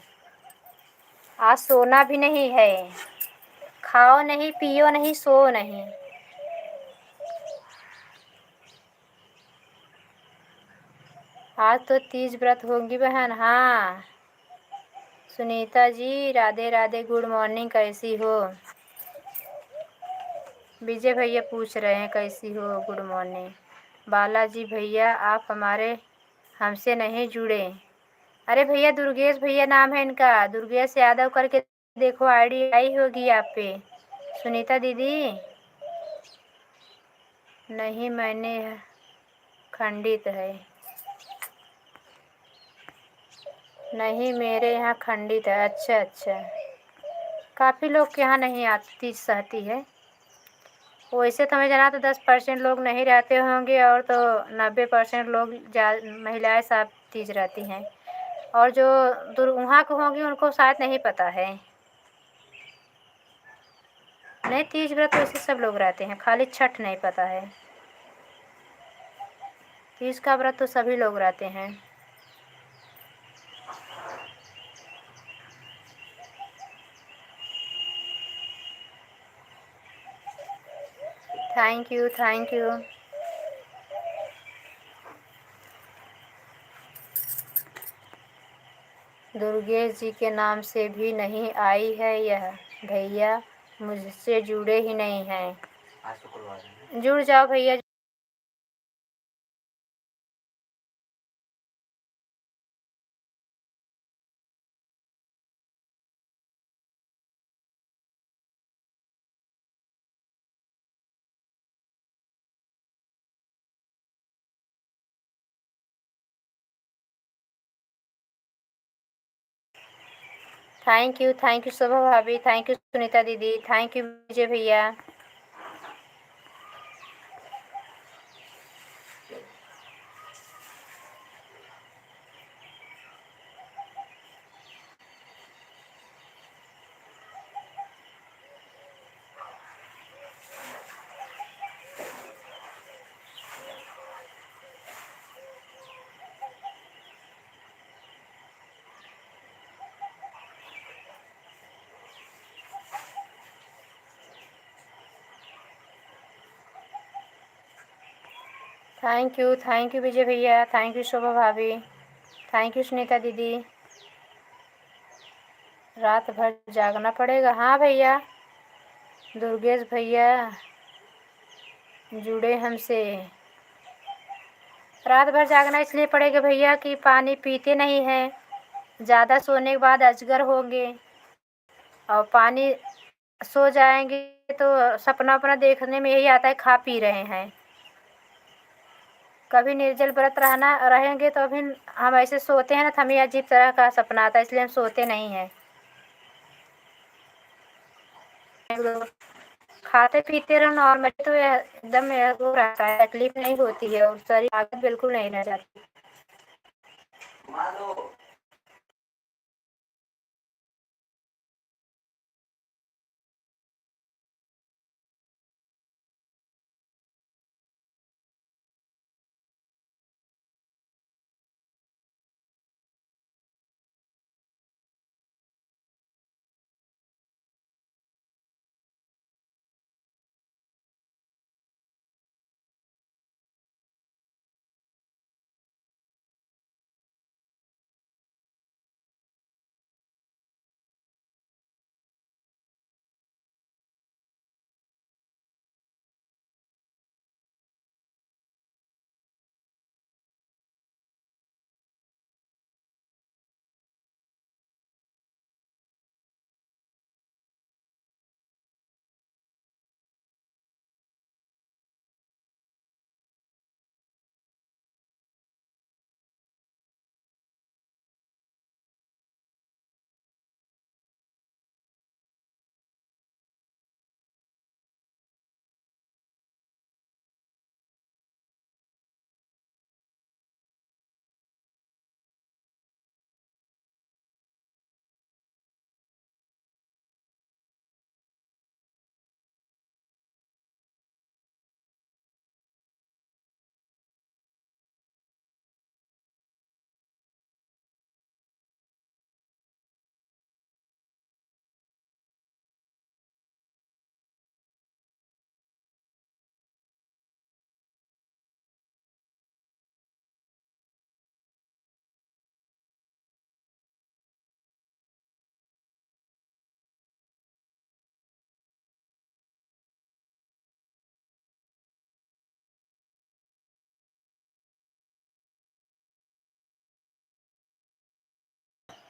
आज सोना भी नहीं है, खाओ नहीं, पियो नहीं, सो नहीं। आज तो तीज व्रत होगी बहन। हाँ सुनीता जी, राधे राधे, गुड मॉर्निंग, कैसी हो? विजय भैया पूछ रहे हैं कैसी हो, गुड मॉर्निंग। बालाजी भैया आप हमसे नहीं जुड़े। अरे भैया दुर्गेश भैया नाम है इनका, दुर्गेश यादव करके देखो, आईडी आई होगी आप पे। सुनीता दीदी नहीं, मैंने खंडित है, नहीं मेरे यहाँ खंडित है। अच्छा अच्छा, काफ़ी लोग के यहाँ नहीं आती सहती है। वैसे तो हमें जाना तो 10% लोग नहीं रहते होंगे, और तो 90% लोग महिलाएं सब तीज रहती हैं, और जो दूर वहाँ के होंगी उनको शायद नहीं पता है। नहीं, तीज व्रत वैसे सब लोग रहते हैं, खाली छठ नहीं पता है। तीज का व्रत तो सभी लोग रहते हैं। Thank you thank you. Durgesh ji के नाम से भी नहीं आई है यह, भैया मुझसे जुड़े ही नहीं हैं। जुड़ जाओ भैया। थैंक यू शोभा भाभी, थैंक यू सुनीता दीदी, थैंक यू विजय भैया। थैंक यू विजय भैया, थैंक यू शोभा भाभी, थैंक यू सुनीता दीदी। रात भर जागना पड़ेगा। हाँ भैया, दुर्गेश भैया जुड़े हमसे। रात भर जागना इसलिए पड़ेगा भैया कि पानी पीते नहीं हैं, ज़्यादा सोने के बाद अजगर होंगे, और पानी सो जाएंगे तो सपना अपना देखने में यही आता है खा पी रहे हैं। कभी निर्जल व्रत रहेंगे तो अभी हम ऐसे सोते हैं ना, तो हमें अजीब तरह का सपना आता है, इसलिए हम सोते नहीं हैं। खाते पीते रहो नॉर्मल, तो एकदम वो रहता है, तकलीफ नहीं होती है, और शरीर ताकत बिल्कुल नहीं रह जाती।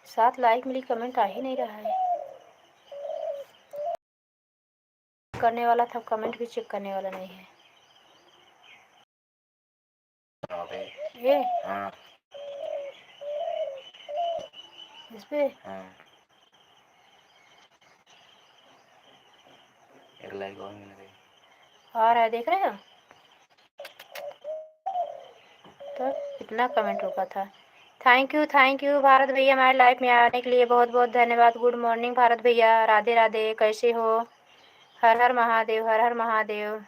7 लाइक मिली, कमेंट आ ही नहीं रहा है। करने वाला था, कमेंट भी चेक करने वाला नहीं है। ये हाँ इस पे हाँ, एक लाइक और मिल गई। आ रहा है, देख रहे हो? तो कितना कमेंट रुका था। थैंक यू भारत भैया, हमारे लाइफ में आने के लिए बहुत बहुत धन्यवाद। गुड मॉर्निंग भारत भैया, राधे राधे, कैसे हो? हर हर महादेव, हर हर महादेव।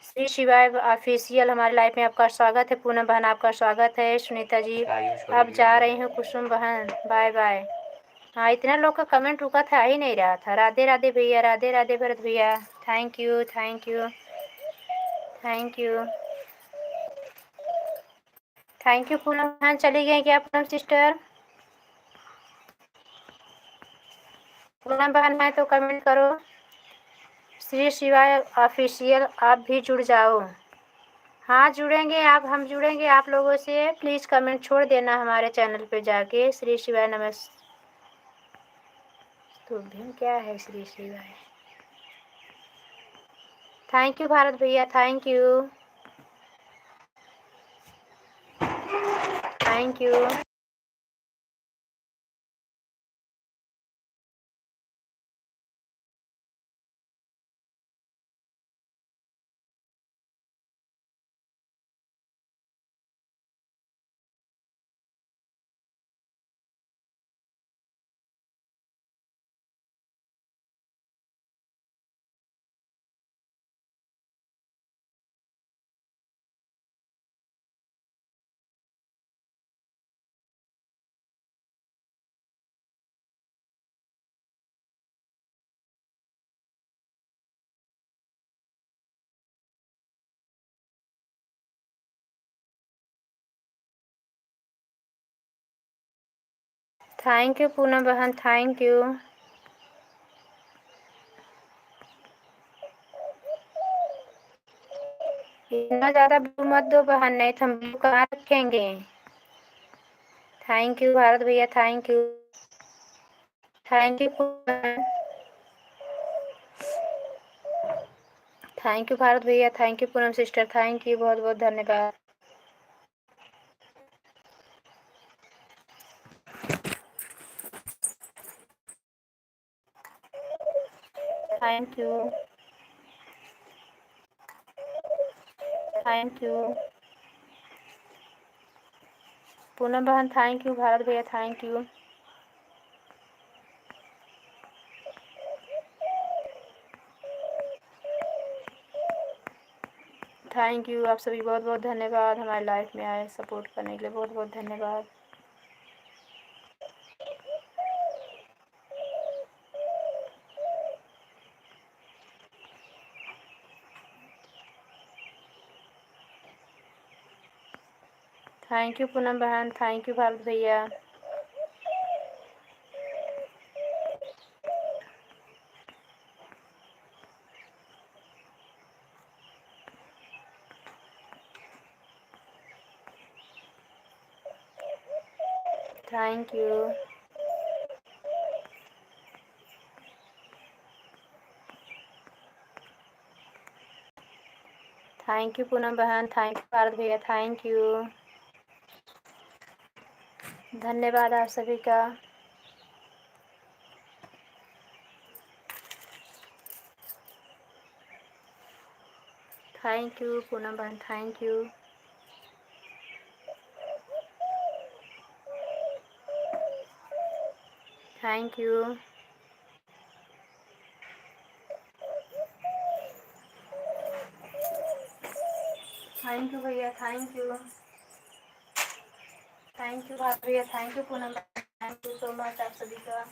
श्री शिवाय ऑफिशियल हमारी लाइफ में आपका स्वागत है। पूनम बहन आपका स्वागत है। सुनीता जी अब जा रही हूँ। कुसुम बहन बाय बाय। हाँ, इतना लोग का कमेंट रुका था, आ ही नहीं रहा था। राधे राधे भैया, राधे राधे भरत भैया, thank you thank you thank you thank you. Poonam बहन चली गई क्या? पूनम सिस्टर, पूनम बहन है तो कमेंट करो। श्री शिवाय ऑफिशियल आप भी जुड़ जाओ। हाँ जुड़ेंगे आप, हम जुड़ेंगे आप लोगों से। प्लीज़ कमेंट छोड़ देना हमारे चैनल पे जाके। श्री शिवाय नमस्ते। तो भी क्या है श्री शिवाय। थैंक यू भारत भैया, thank you thank you. Thank you Poonam बहन, थैंक यू। इतना ज़्यादा ब्लू मत दो बहन, नहीं तो हम ब्लू कहाँ रखेंगे। थैंक यू भारत भैया, thank you thank you Bharat भैया, thank you Poonam sister, thank you, बहुत बहुत धन्यवाद। Thank you thank you Poonam बहन, थैंक यू भारत भैया, थैंक यू। थैंक यू, आप सभी बहुत बहुत धन्यवाद। हमारे लाइफ में आए सपोर्ट करने के लिए बहुत बहुत धन्यवाद। थैंक यू पूनम बहन, थैंक यू भारत भैया। Thank you thank you Poonam बहन, थैंक यू भारत भैया, थैंक यू, धन्यवाद आप सभी का। थैंक यू पूनम बहन, thank you. Thank you thank you भैया, थैंक यू भारत भैया, थैंक यू पूनम बहन, थैंक यू सो मच आप सभी का।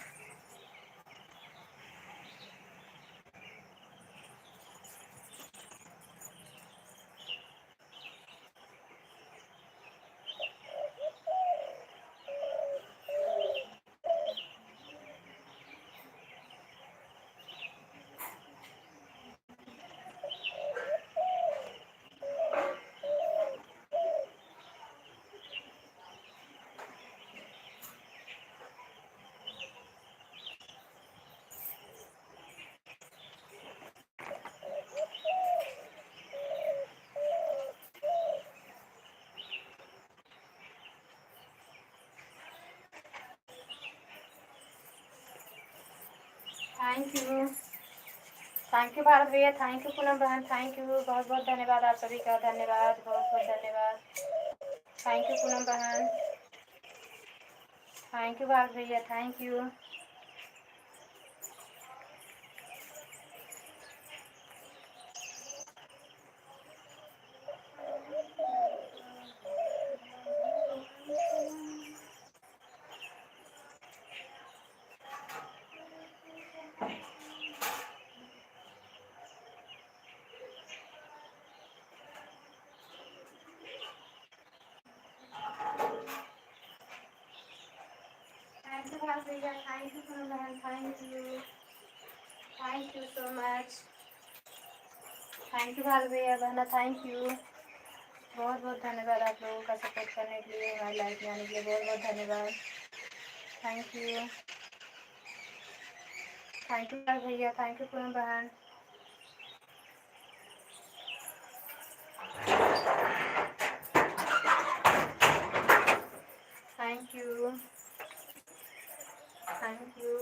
थैंक यू भारत भैया, थैंक यू पूनम बहन, थैंक यू, बहुत बहुत धन्यवाद आप सभी का, धन्यवाद, बहुत बहुत धन्यवाद। थैंक यू पूनम बहन, थैंक यू भारत भैया, thank you. Thank you Bharat भैया, थैंक यू पूनम बहन, thank you so much. Thank you Bharat भैया बहना, थैंक यू, बहुत बहुत धन्यवाद आप लोगों का सपोर्ट करने के लिए, हमारी लाइफ में आने के लिए बहुत बहुत धन्यवाद। थैंक यू भारत भैया, थैंक यू पूनम बहन। Thank you, thank you.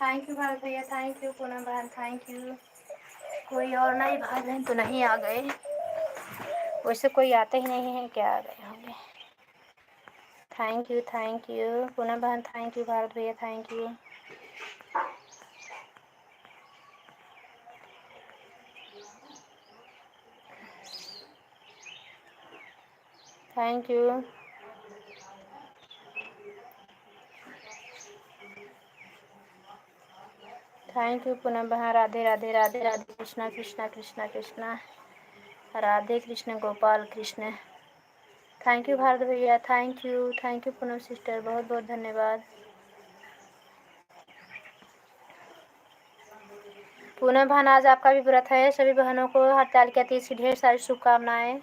Thank you Bharat भैया, थैंक यू पूनम बहन, थैंक यू। कोई और नए भाई बहन तो नहीं आ गए, वैसे कोई आते ही नहीं है, क्या आ गए होंगे। थैंक यू पूनम बहन, थैंक यू भारत भैया, thank you. Thank you, thank you Poonam बहन, राधे राधे राधे राधे, कृष्णा कृष्णा कृष्णा कृष्णा, राधे कृष्ण गोपाल कृष्ण। थैंक यू भारत भैया, थैंक यू पूनम सिस्टर, बहुत बहुत धन्यवाद। पूनम बहन आज आपका भी व्रत है, सभी बहनों को हरतालिका तीज की ढेर सारी शुभकामनाएं।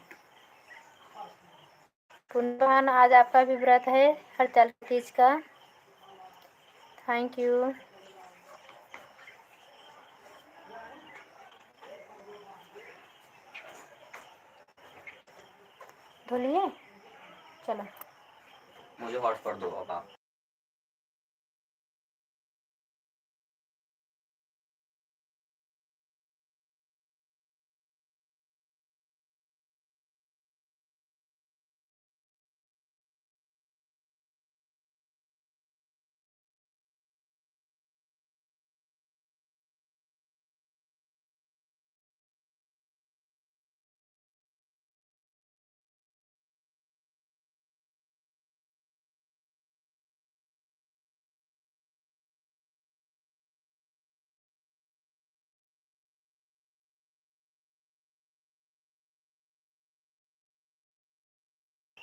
पूनम बहन आज आपका भी व्रत है हरतालिका तीज का, थैंक यू। धोलिए, चलो मुझे हॉटस्पॉट दो अब आप।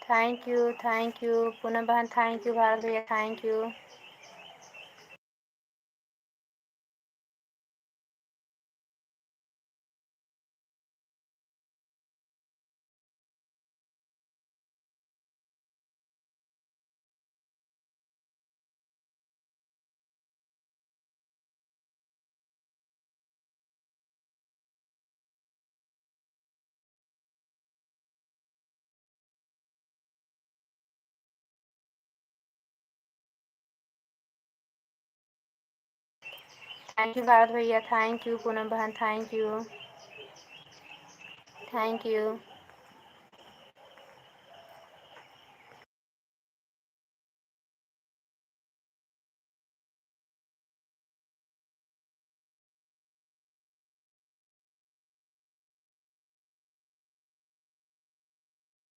थैंक यू पूनम बहन, थैंक यू भारत भैया, thank you. Thank you Bharat भैया, थैंक यू पूनम बहन, thank you, thank you.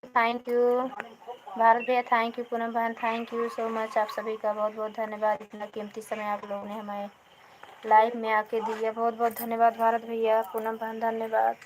Thank you Bharat भैया, थैंक यू पूनम बहन, थैंक यू सो मच। आप सभी का बहुत बहुत धन्यवाद, इतना कीमती समय आप लोगों ने हमें लाइव में आके दिया, बहुत बहुत धन्यवाद भारत भैया, पूनम बहन, धन्यवाद।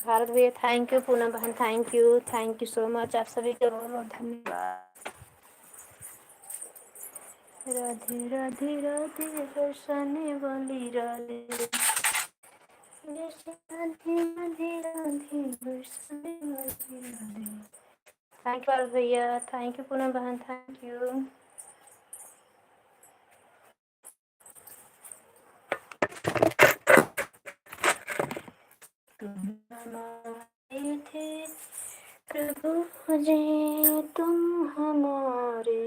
भारत भैया थैंक यू, पूनम बहन थैंक यू सो मच, आप सभी का बहुत बहुत धन्यवाद। राधे राधे राधे बरसाने वाली राधे, राधे राधे राधे बरसाने वाली राधे। थैंक यू भारत भैया, थैंक यू पूनम बहन, थैंक यू। हमारे थे प्रभु जी, तुम हमारे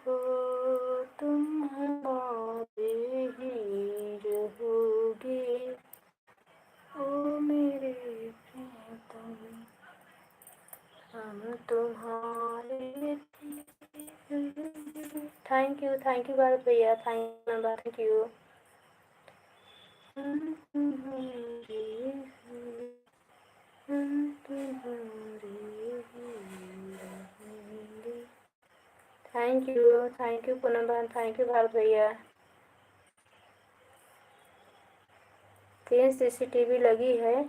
हो, तुम हमारे ही रहोगे, ओ मेरे प्रियतम, हम तुम्हारे थे। थैंक यू भारत भैया, thank you. Thank you Poonam बहन, थैंक यू भारत भैया। 3 CCTV लगी है,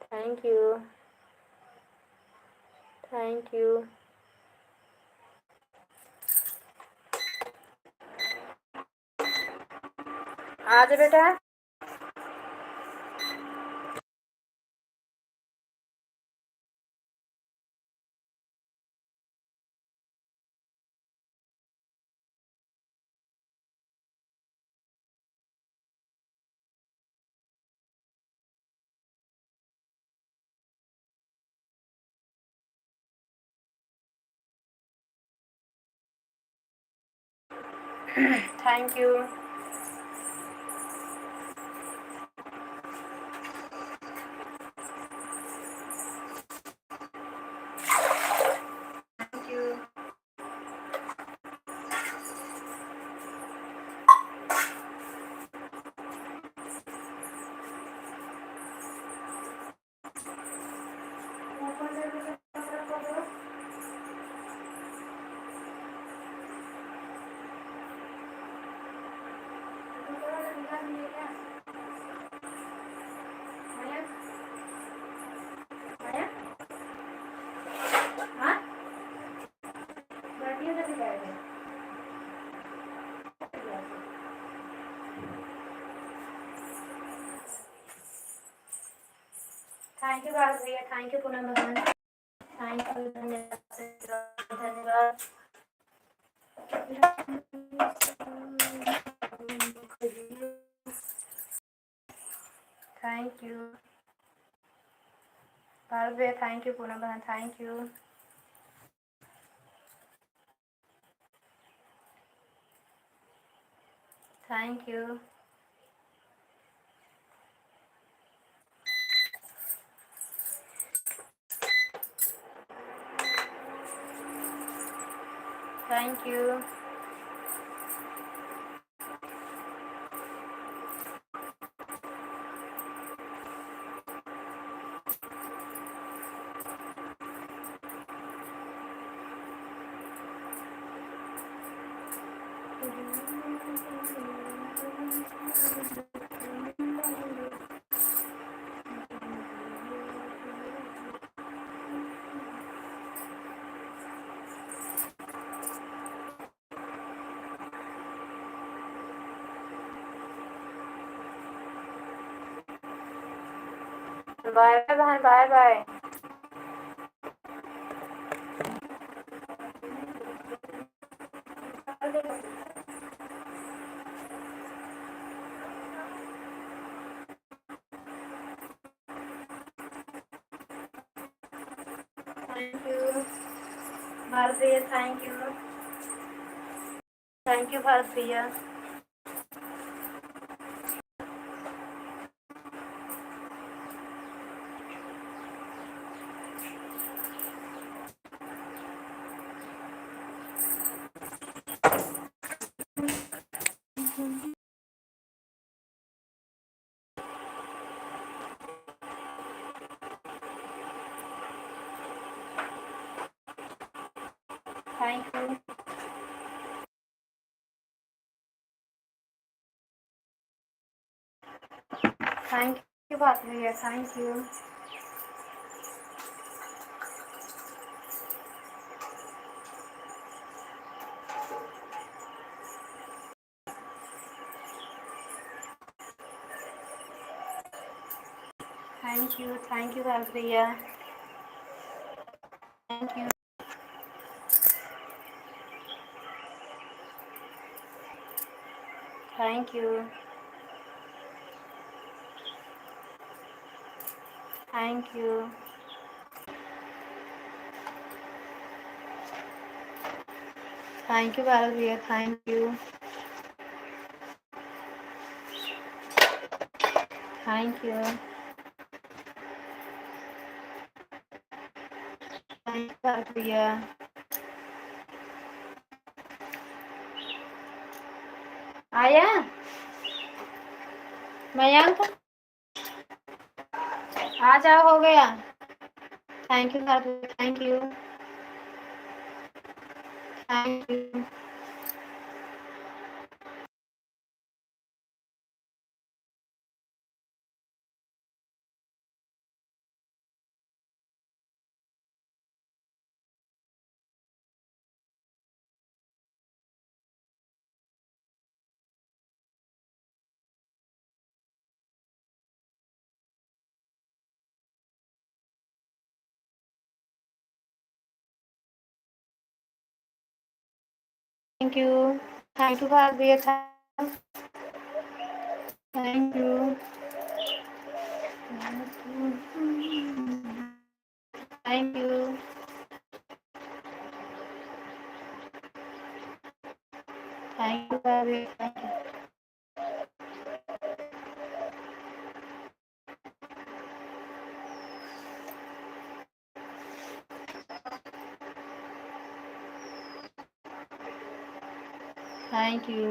थैंक यू, थैंक यू। आज बेटा thank you, thank you. Thank you Bharat भैया, थैंक यू पूनम बहन, थैंक यू, धन्यवाद। थैंक यू भारत भैया, थैंक यू पूनम बहन, thank you. Thank you. Thank you. Bye bye बहन, bye bye. Thank you Bharat भैया, thank you. Thank you Bharat भैया। Thank you. Thank you Bharat भैया, thank you. Thank you Bharat भैया, thank you. Thank you. Thank you. Thank you Bharat भैया, thank you. Thank you. Thank you Bharat भैया। आया मयंक, आ जाओ, हो गया। थैंक यू भारत भैया, thank you. Thank you. Thank you. Thank you Bharat भैया, thank you. Thank you. Thank you Bharat भैया, थैंक यू।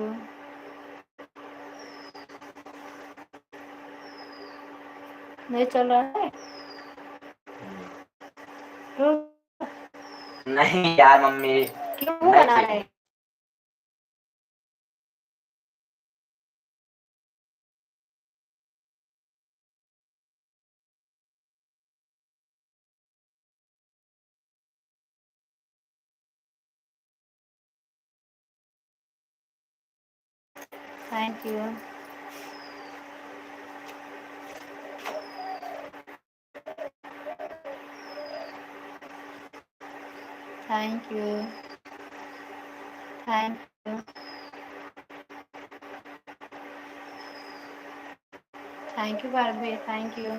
नहीं चल रहा है? नहीं यार मम्मी, क्यों बना रहे? Thank you. Thank you. Thank you. Thank you Bharat भैया, थैंक यू।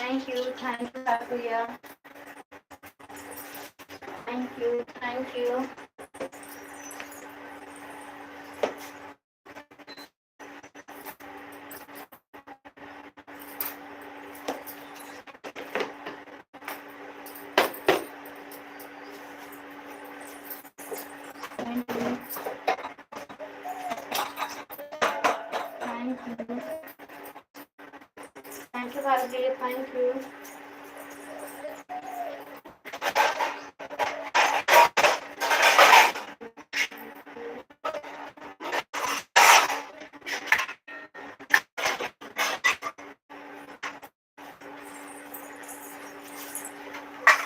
थैंक यू भैया। Thank you, thank you. Thank you, thank you, thank you भाभी, thank you.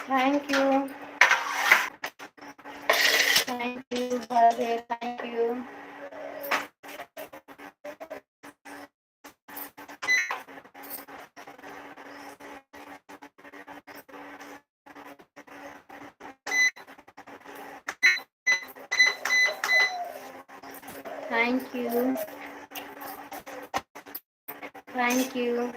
Thank you, thank you भाभी, thank you. Thank you, thank you.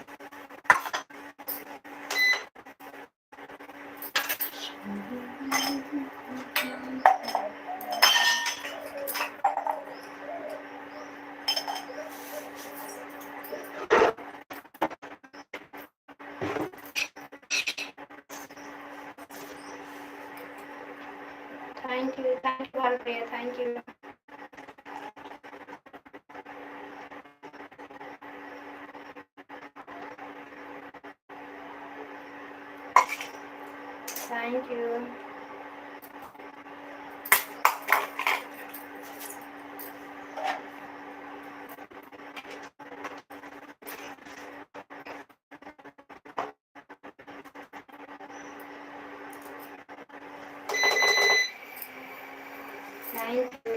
Thank you भाभी, thank you. Thank you. Thank you,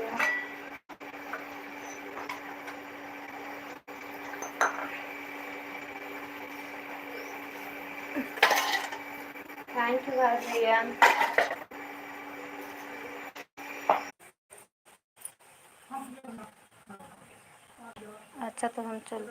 thank you भैया। अच्छा तो हम चल